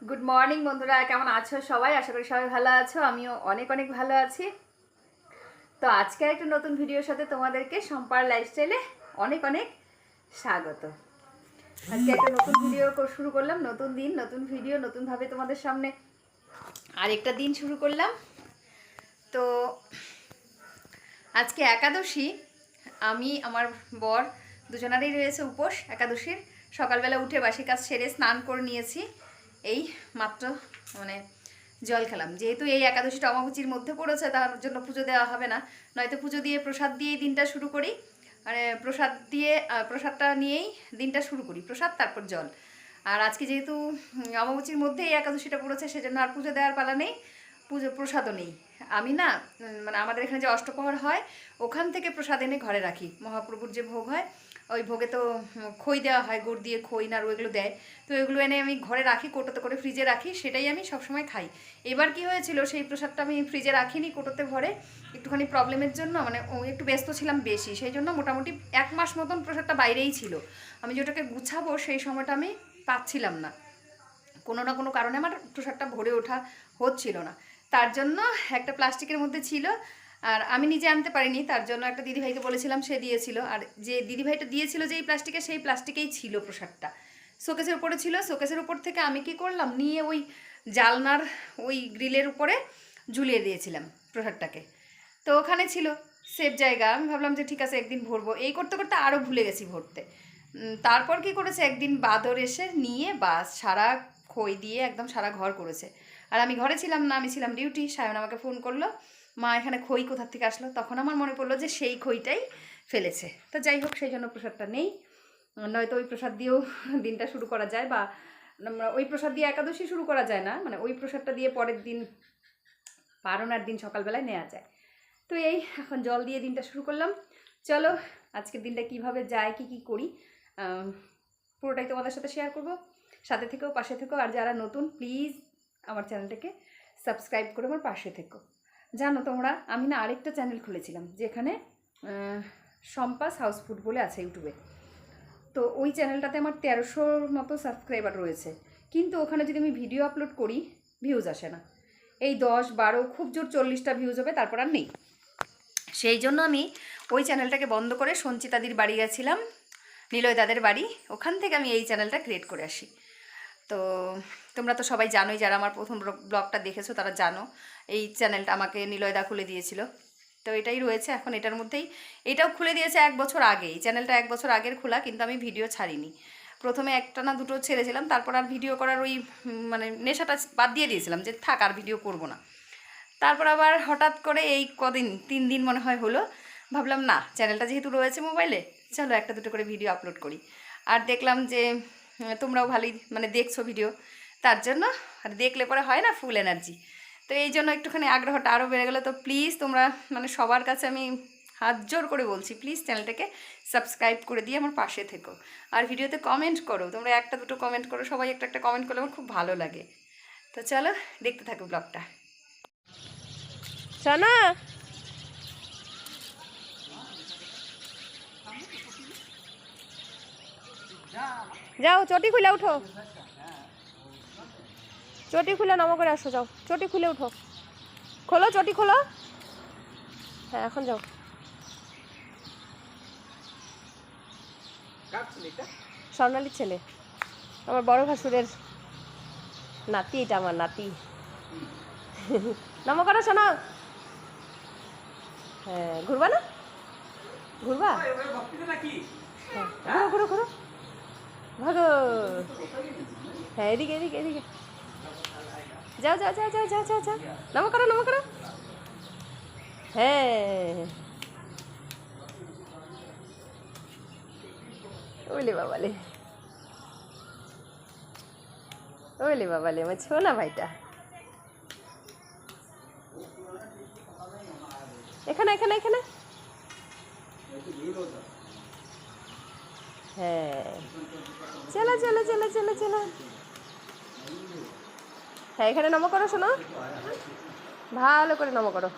Good morning বন্ধুরা, কেমন আছো সবাই? আশা করি সবাই ভালো আছো। আমিও অনেক অনেক ভালো আছি। তো আজকে একটা নতুন ভিডিওর সাথে তোমাদেরকে সম্পার লাইফস্টাইলে অনেক অনেক স্বাগত। আজকে একটা নতুন ভিডিও শুরু করলাম, নতুন দিন, নতুন ভিডিও, নতুনভাবে তোমাদের সামনে আরেকটা দিন শুরু করলাম। তো আজকে একাদশী, আমি আমার বর দুজনারই রয়েছে উপোস একাদশীর। সকালবেলা উঠে বাসি কাজ সেরে স্নান করে নিয়েছি, এই মাত্র মানে জল খেলাম। যেহেতু এই একাদশীটা অমাবস্যার মধ্যে পড়েছে, তার জন্য পুজো দেওয়া হবে না, নয়তো পুজো দিয়ে প্রসাদ দিয়েই দিনটা শুরু করি। মানে প্রসাদটা নিয়েই দিনটা শুরু করি, প্রসাদ তারপর জল। আর আজকে যেহেতু অমাবস্যার মধ্যে এই একাদশীটা পড়েছে, সেজন্য আর পুজো দেওয়ার পালা নেই, প্রসাদও নেই। আমি না মানে আমাদের এখানে যে অষ্টপ্রহর হয় ওখান থেকে প্রসাদ এনে ঘরে রাখি। মহাপ্রভুর যে ভোগ হয় ওই ভোগে তো খই দেওয়া হয়, গুড় দিয়ে খই নাড়ু এগুলো দেয়। তো এগুলো এনে আমি ঘরে রাখি, কোটোতে করে ফ্রিজে রাখি, সেটাই আমি সবসময় খাই। এবার কি হয়েছিল, সেই প্রসাদটা আমি ফ্রিজে রাখিনি, কোটোতে ভরে একটুখানি প্রবলেমের জন্য, মানে একটু ব্যস্ত ছিলাম বেশি, সেই জন্য মোটামুটি 1 মাস মতন প্রসাদটা বাইরেই ছিল। আমি যেটাকে গুছাবো সেই সময়টা আমি পাচ্ছিলাম না, কোনো না কোনো কারণে আমার প্রসাদটা ভরে ওঠা হচ্ছিল না। তার জন্য একটা প্লাস্টিকের মধ্যে ছিল, আর আমি নিজে আনতে পারিনি, তার জন্য একটা দিদিভাইকে বলেছিলাম, সে দিয়েছিল। আর যে দিদিভাইটা দিয়েছিল যেই প্লাস্টিকে, সেই প্লাস্টিকেই ছিল প্রসাদটা। শোকেসের উপরে ছিল, শোকেসের উপর থেকে আমি কি করলাম, নিয়ে ওই জালনার ওই গ্রিলের উপরে ঝুলিয়ে দিয়েছিলাম প্রসাদটাকে। তো ওখানে ছিল সেফ জায়গা, আমি ভাবলাম যে ঠিক আছে একদিন ভরবো, এই করতে করতে আরও ভুলে গেছি ভরতে। তারপর কি করেছে, একদিন বাদর এসে নিয়ে বাস সারা খই দিয়ে একদম সারা ঘর করেছে। আর আমি ঘরে ছিলাম না, আমি ছিলাম ডিউটি। সায়ন আমাকে ফোন করলো, মা এখানে খই কোথার থেকে আসলো। তখন আমার মনে পড়লো যে সেই খইটাই ফেলেছে। তো যাই হোক, সেই জন্য প্রসাদটা নেই, নয়তো ওই প্রসাদ দিয়েও দিনটা শুরু করা যায়, বা ওই প্রসাদ দিয়ে একাদশী শুরু করা যায় না, মানে ওই প্রসাদটা দিয়ে পরের দিন পারণার দিন সকালবেলায় নেওয়া যায়। তো এই এখন জল দিয়ে দিনটা শুরু করলাম। চলো আজকের দিনটা কিভাবে যায়, কি কি করি, পুরোটাই তোমাদের সাথে শেয়ার করব। সাথে থেকেও, পাশে থেকেও। আর যারা নতুন, প্লিজ আমার চ্যানেলটাকে সাবস্ক্রাইব করে আমার পাশে থেকো। জানো তোমরা, আমি না আরেকটা চ্যানেল খুলেছিলাম, যেখানে সম্পাস হাউসফুড বলে আছে ইউটিউবে। তো ওই চ্যানেলটাতে আমার 1300 মতো সাবস্ক্রাইবার রয়েছে, কিন্তু ওখানে যদি আমি ভিডিও আপলোড করি ভিউজ আসে না। এই 10, 12, খুব জোর 40টা ভিউজ হবে, তারপর আর নেই। সেই জন্য আমি ওই চ্যানেলটাকে বন্ধ করে সঞ্চিতাদির বাড়ি গেছিলাম, নিলয় দাদের বাড়ি, ওখান থেকে আমি এই চ্যানেলটা ক্রিয়েট করে আসি। তো তোমরা তো সবাই জানোই, যারা আমার প্রথম ব্লগটা দেখেছো তারা জানো, এই চ্যানেলটা আমাকে নিলয়দা খুলে দিয়েছিল। তো এটাই রয়েছে এখন, এটার মধ্যেই। এটাও খুলে দিয়েছে 1 বছর আগে, এই চ্যানেলটা 1 বছর আগের খোলা, কিন্তু আমি ভিডিও ছাড়িনি। প্রথমে একটা না দুটো ছেড়েছিলাম, তারপর আর ভিডিও করার ওই মানে নেশাটা বাদ দিয়ে দিয়েছিলাম, যে থাক আর ভিডিও করব না। তারপর আবার হঠাৎ করে এই কদিন 3 দিন মনে হয় হলো, ভাবলাম না, চ্যানেলটা যেহেতু রয়েছে মোবাইলে, চলো একটা দুটো করে ভিডিও আপলোড করি। আর দেখলাম যে তোমরাও ভালোই মানে দেখছো ভিডিও, তার জন্য আর দেখলে পরে হয় না, ফুল এনার্জি। তো এই জন্য একটুখানি আগ্রহটা আরও বেড়ে গেলো। তো প্লিজ তোমরা মানে সবার কাছে আমি হাত জোর করে বলছি, প্লিজ চ্যানেলটাকে সাবস্ক্রাইব করে দিয়ে আমার পাশে থেকো। আর ভিডিওতে কমেন্ট করো, তোমরা একটা দুটো কমেন্ট করো, সবাই একটা একটা কমেন্ট করলে আমার খুব ভালো লাগে। তো চলো দেখতে থাকো ব্লগটা। সোনা, যাও চটি খুলে উঠো, চটি খুলে নম করে আসো, যাও চটি খুলে উঠো, খোলো চটি খোলো। হ্যাঁ এখন যাও। স্বর্ণালীর ছেলে, আমার বড় ভাসুরের নাতি, এটা আমার নাতি। নম করো শোনো। হ্যাঁ ঘুরবা না, ঘুরবা, হ্যাঁ ঘুরো ঘুরো ঘুরো, ভাগো। হ্যাঁ এদিকে এদিকে এদিকে, যাও যাও যাও যাও যাও যাও যাও, নম করো নম করো। হ্যাঁ ওলে বাবালে, ওলে বাবালে, আমার ছোনা ভাইটা। এখানে এখানে এখানে, হ্যাঁ চলো চলো চলো চলো চলো। হ্যাঁ এখানে নম করো শোনো, ভালো করে নম করো।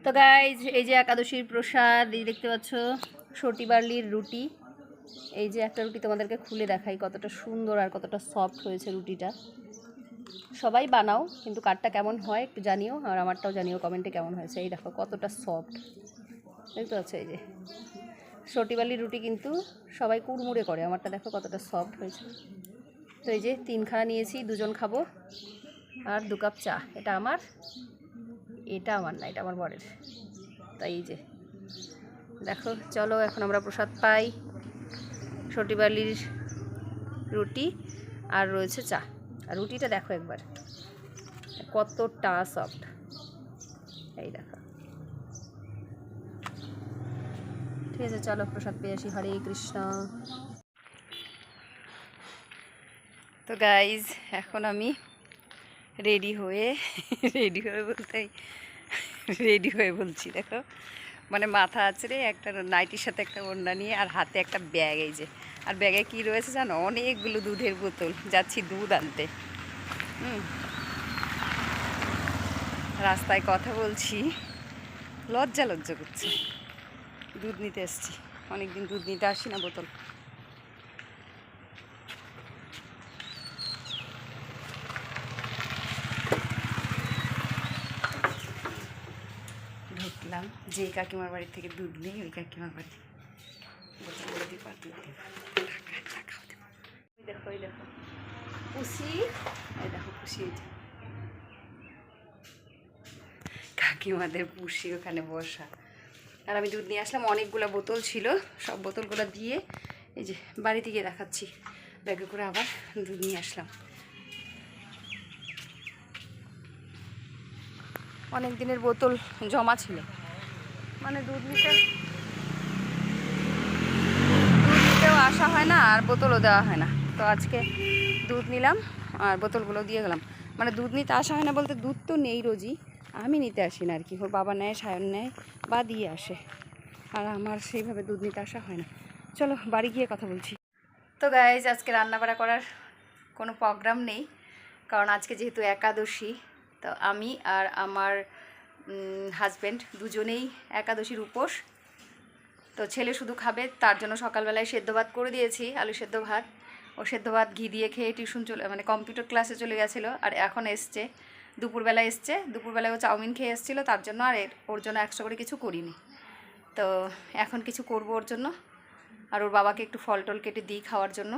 তো গাইজ, এই যে একাদশীর প্রসাদ, এই দেখতে পাচ্ছ সটি বার্লির রুটি, এই যে একটা রুটি তোমাদেরকে খুলে দেখাই কতটা সুন্দর আর কতটা সফট হয়েছে রুটিটা। সবাই বানাও, কিন্তু কারটা কেমন হয় একটু জানিও, আর আমারটাও জানিও কমেন্টে কেমন হয়েছে। এই দেখো কতটা সফট, দেখতে পাচ্ছ? এই যে সটিবালির রুটি কিন্তু সবাই কুড়মুড়ে করে, আমারটা দেখো কতটা সফট হয়েছে। তো এই যে 3খানা নিয়েছি, 2জন খাবো, আর 2 কাপ চা। এটা আমার না, এটা আমার বরের। তাই এই যে দেখো, চলো এখন আমরা প্রসাদ পাই। সটিবালির রুটি আর রয়েছে চা। আর রুটিটা দেখো একবার কতটা সফট, এই দেখো। ঠিক আছে, চলো প্রসাদ পেয়ে আসি। হরে কৃষ্ণ। তো গাইজ এখন আমি রেডি হয়ে বলছি, দেখো মানে মাথা আছড়ে একটা নাইটির সাথে একটা ওড়না নিয়ে, আর হাতে একটা ব্যাগ। এই যে, আর ব্যাগে কি রয়েছে জানো? অনেকগুলো দুধের বোতল। যাচ্ছি দুধ আনতে। রাস্তায় কথা বলছি, লজ্জা করছে। দুধ নিতে এসছি, অনেকদিন দুধ নিতে আসি না বোতল। ঢুকলাম, যে কাকিমার বাড়ির থেকে দুধ নেই ওই কাকিমার বাড়ি। বোতলগুলো দিয়ে দুধ দেখো, ওই দেখো পুষি, এই দেখো পুষি, এই যে কাকিমাদের পুষি ওখানে বসা। আর আমি দুধ নিয়ে আসলাম, অনেকগুলো বোতল ছিল, সব বোতলগুলো দিয়ে এই যে বাড়িতে গিয়ে দেখাচ্ছি। ব্যাগে করে আবার দুধ নিয়ে আসলাম। অনেক দিনের বোতল জমা ছিল, মানে দুধ নিতেও আসা হয় না, আর বোতলও দেওয়া হয় না। তো আজকে দুধ নিলাম আর বোতলগুলো দিয়ে গেলাম। মানে দুধ নিতে আসা হয় না বলতে, দুধ তো নেই রোজই, আমি নিতে আসি না আর কি। ওর বাবা নেয়, সায়ন নেয় বা দিয়ে আসে, আর আমার সেইভাবে দুধ নিতে আসা হয় না। চলো বাড়ি গিয়ে কথা বলছি। তো গাইজ আজকে রান্নাবাড়া করার কোনো প্রোগ্রাম নেই, কারণ আজকে যেহেতু একাদশী। তো আমি আর আমার হাজব্যান্ড দুজনেই একাদশীর উপোস। তো ছেলে শুধু খাবে, তার জন্য সকালবেলায় সেদ্ধ ভাত করে দিয়েছি, আলু সেদ্ধ ভাত। ও সেদ্ধ ভাত ঘি দিয়ে খেয়ে টিউশন মানে কম্পিউটার ক্লাসে চলে গেছিলো। আর এখন এসছে, দুপুরবেলায় ও চাউমিন খেয়ে এসেছিলো, তার জন্য আর ওর জন্য এক্সট্রা করে কিছু করিনি। তো এখন কিছু করব ওর জন্য, আর ওর বাবাকে একটু ফল টল কেটে দিই খাওয়ার জন্য,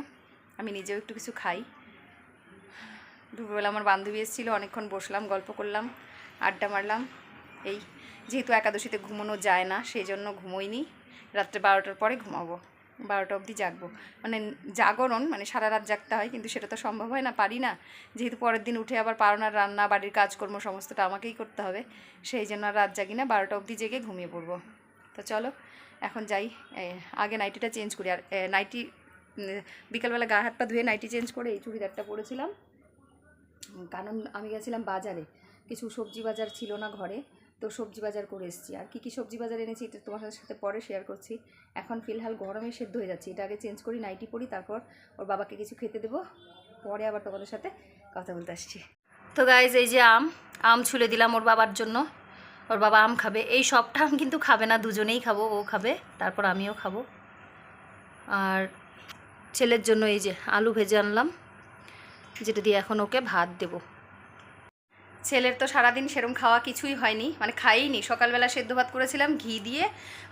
আমি নিজেও একটু কিছু খাই। দুপুরবেলা আমার বান্ধবী এসেছিলো, অনেকক্ষণ বসলাম, গল্প করলাম, আড্ডা মারলাম। এই যেহেতু একাদশীতে ঘুমানো যায় না, সেই জন্য ঘুমোইনি। রাত্রে 12টার পরে ঘুমাবো, 12টা অবধি জাগবো। মানে জাগরণ, মানে সারা রাত জাগতে হয়, কিন্তু সেটা তো সম্ভব হয় না, পারি না। যেহেতু পরের দিন উঠে আবার পারনার রান্না, বাড়ির কাজকর্ম সমস্তটা আমাকেই করতে হবে, সেই জন্য রাত জাগি না, 12টা অবধি জেগে ঘুমিয়ে পড়বো। তো চলো এখন যাই, আগে নাইটিটা চেঞ্জ করি। আর নাইটি বিকালবেলা গা হাত পা ধুয়ে নাইটি চেঞ্জ করে এই চুড়িদারটা পরেছিলাম, কারণ আমি গেছিলাম বাজারে, কিছু সবজি বাজার ছিল না ঘরে, তো সবজি বাজার করে এসেছি। আর কী সবজি বাজার এনেছি এটা তোমার সাথে পরে শেয়ার করছি। এখন ফিলহাল গরমে সেদ্ধ হয়ে যাচ্ছে, এটা আগে চেঞ্জ করি, নাইটি পরি, তারপর ওর বাবাকে কিছু খেতে দেবো, পরে আবার তোমাদের সাথে কথা বলতে আসছি। তো গাইজ এই যে আম ছুলে দিলাম ওর বাবার জন্য, ওর বাবা আম খাবে। এই সবটা আম কিন্তু খাবে না, দুজনেই খাবো, ও খাবে তারপর আমিও খাবো। আর ছেলের জন্য এই যে আলু ভেজে আনলাম, যেটা দিয়ে এখন ওকে ভাত দেবো। ছেলের তো সারাদিন সেরম খাওয়া কিছুই হয়নি, মানে খাইনি। সকালবেলা সেদ্ধ ভাত করেছিলাম ঘি দিয়ে,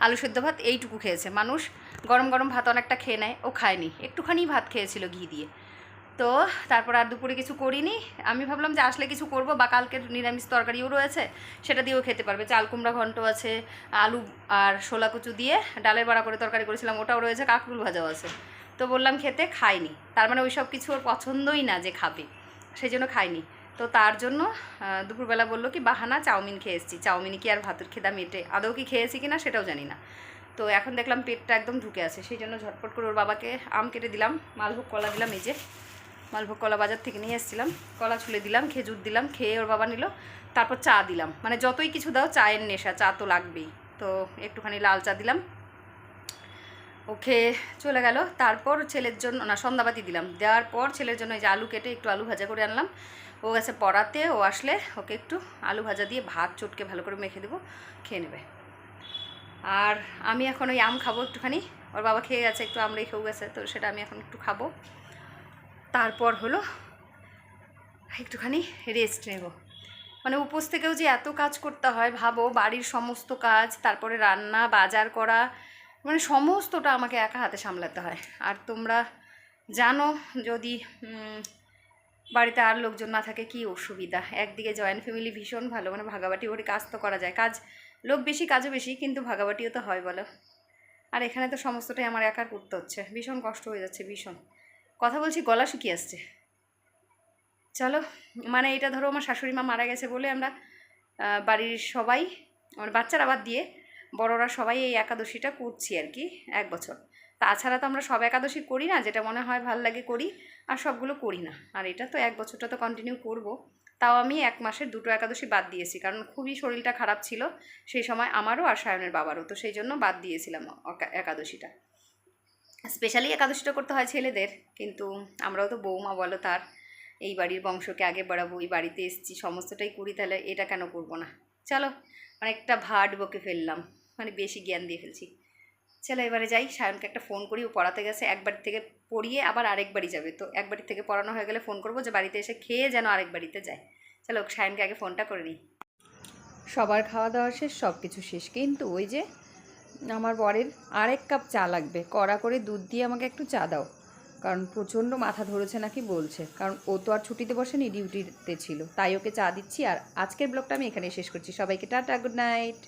আলু সেদ্ধ ভাত, এইটুকু খেয়েছে। মানুষ গরম গরম ভাত অনেকটা খেয়ে নেয়, ও খায়নি, একটুখানি ভাত খেয়েছিল ঘি দিয়ে। তো তারপর আর দুপুরে কিছু করিনি। আমি ভাবলাম যে আসলে কিছু করব, বা কালকের নিরামিষ তরকারিও রয়েছে, সেটা দিয়েও খেতে পারবে। চাল কুমড়া ঘন্ট আছে, আলু আর শোলা কচু দিয়ে ডালের বড়া করে তরকারি করেছিলাম, ওটাও রয়েছে, কাঁকরুল ভাজাও আছে। তো বললাম খেতে, খায়নি। তার মানে ওই সব কিছু ওর পছন্দই না যে খাবে, সেই জন্য খায়নি। তো তার জন্য দুপুরবেলা বললো কি বাহানা, চাউমিন খেয়ে এসেছি। চাউমিনে কি আর ভাতের খেদা মেটে? আদৌ কি খেয়েছি কি না সেটাও জানি না। তো এখন দেখলাম পেটটা একদম ঢুকে আছে, সেই জন্য ঝটপট করে ওর বাবাকে আম কেটে দিলাম, মালভোগ কলা দিলাম, এই যে মালভোগ কলা বাজার থেকে নিয়ে এসেছিলাম, কলা ছুলে দিলাম, খেজুর দিলাম, খেয়ে ওর বাবা নিল। তারপর চা দিলাম, মানে যতই কিছু দাও চায়ের নেশা, চা তো লাগবেই। তো একটুখানি লাল চা দিলাম, ও খেয়ে চলে গেল। তারপর ছেলের জন্য সন্ধ্যাবাতি দিলাম, দেওয়ার পর ছেলের জন্য এই যে আলু কেটে একটু আলু ভাজা করে আনলাম। ও গেছে পড়াতে, ও আসলে ওকে একটু আলু ভাজা দিয়ে ভাত চটকে ভালো করে মেখে দেবো, খেয়ে নেবে। আর আমি এখন ওই আম খাবো একটুখানি, ওর বাবা খেয়ে গেছে, একটু আমরাই খেয়েও গেছে, তো সেটা আমি এখন একটু খাবো। তারপর হলো একটুখানি রেস্ট নেব। মানে উপোস থেকেও যে এত কাজ করতে হয় ভাবো, বাড়ির সমস্ত কাজ, তারপরে রান্না, বাজার করা, মানে সমস্তটা আমাকে একা হাতে সামলাতে হয়। আর তোমরা জানো যদি বাড়িতে আর লোকজন না থাকে কি অসুবিধা। একদিকে জয়েন্ট ফ্যামিলি ভীষণ ভালো, মানে ভাগাবাটি করে কাজ তো করা যায়, কাজ লোক বেশি কাজও বেশি, কিন্তু ভাগাবাটিও তো হয় বলো। আর এখানে তো সমস্তটাই আমার একার করতে হচ্ছে, ভীষণ কষ্ট হয়ে যাচ্ছে, ভীষণ। কথা বলছি গলা শুকিয়ে আসছে। চলো, মানে এটা ধরো আমার শাশুড়ি মা মারা গেছে বলে আমরা বাড়ির সবাই, আমার বাচ্চারা বাদ দিয়ে বড়রা সবাই এই একাদশীটা করছি আর কি 1 বছর। তাছাড়া তো আমরা সব একাদশী করি না, যেটা মনে হয় ভাল লাগে করি, আর সবগুলো করি না। আর এটা তো 1 বছরটা তো কন্টিনিউ করব। তাও আমি 1 মাসের 2টো একাদশী বাদ দিয়েছি, কারণ খুবই শরীরটা খারাপ ছিল সেই সময় আমারও আর সায়নের বাবারও, তো সেই জন্য বাদ দিয়েছিলাম একাদশীটা। স্পেশালি একাদশীটা করতে হয় ছেলেদের, কিন্তু আমরাও তো বৌমা বলো, তার এই বাড়ির বংশকে আগে বাড়াবো, এই বাড়িতে এসেছি, সমস্তটাই করি, তাহলে এটা কেন করবো না। চলো, অনেকটা ভাট বকে ফেললাম, মানে বেশি জ্ঞান দিয়ে ফেলছি। চলো এবারে যাই, সায়নকে একটা ফোন করি, ও পড়াতে গেছে, এক বাড়ি থেকে পড়িয়ে আবার আরেক বাড়ি যাবে, তো এক বাড়ি থেকে পড়ানো হয়ে গেলে ফোন করবো যে বাড়িতে এসে খেয়ে যেন আরেক বাড়িতে যায়। চলো সায়নকে আগে ফোনটা করে নিই। সবার খাওয়া দাওয়া শেষ, সব কিছু শেষ, কিন্তু ওই যে আমার বরের আরেক কাপ চা লাগবে, কড়া করে দুধ দিয়ে আমাকে একটু চা দাও, কারণ প্রচণ্ড মাথা ধরেছে নাকি বলছে, কারণ ও তো আর ছুটিতে বসেনি, ডিউটিতে ছিল, তাই ওকে চা দিচ্ছি। আর আজকের ব্লগটা আমি এখানে শেষ করছি। সবাইকে টাটা, গুড নাইট।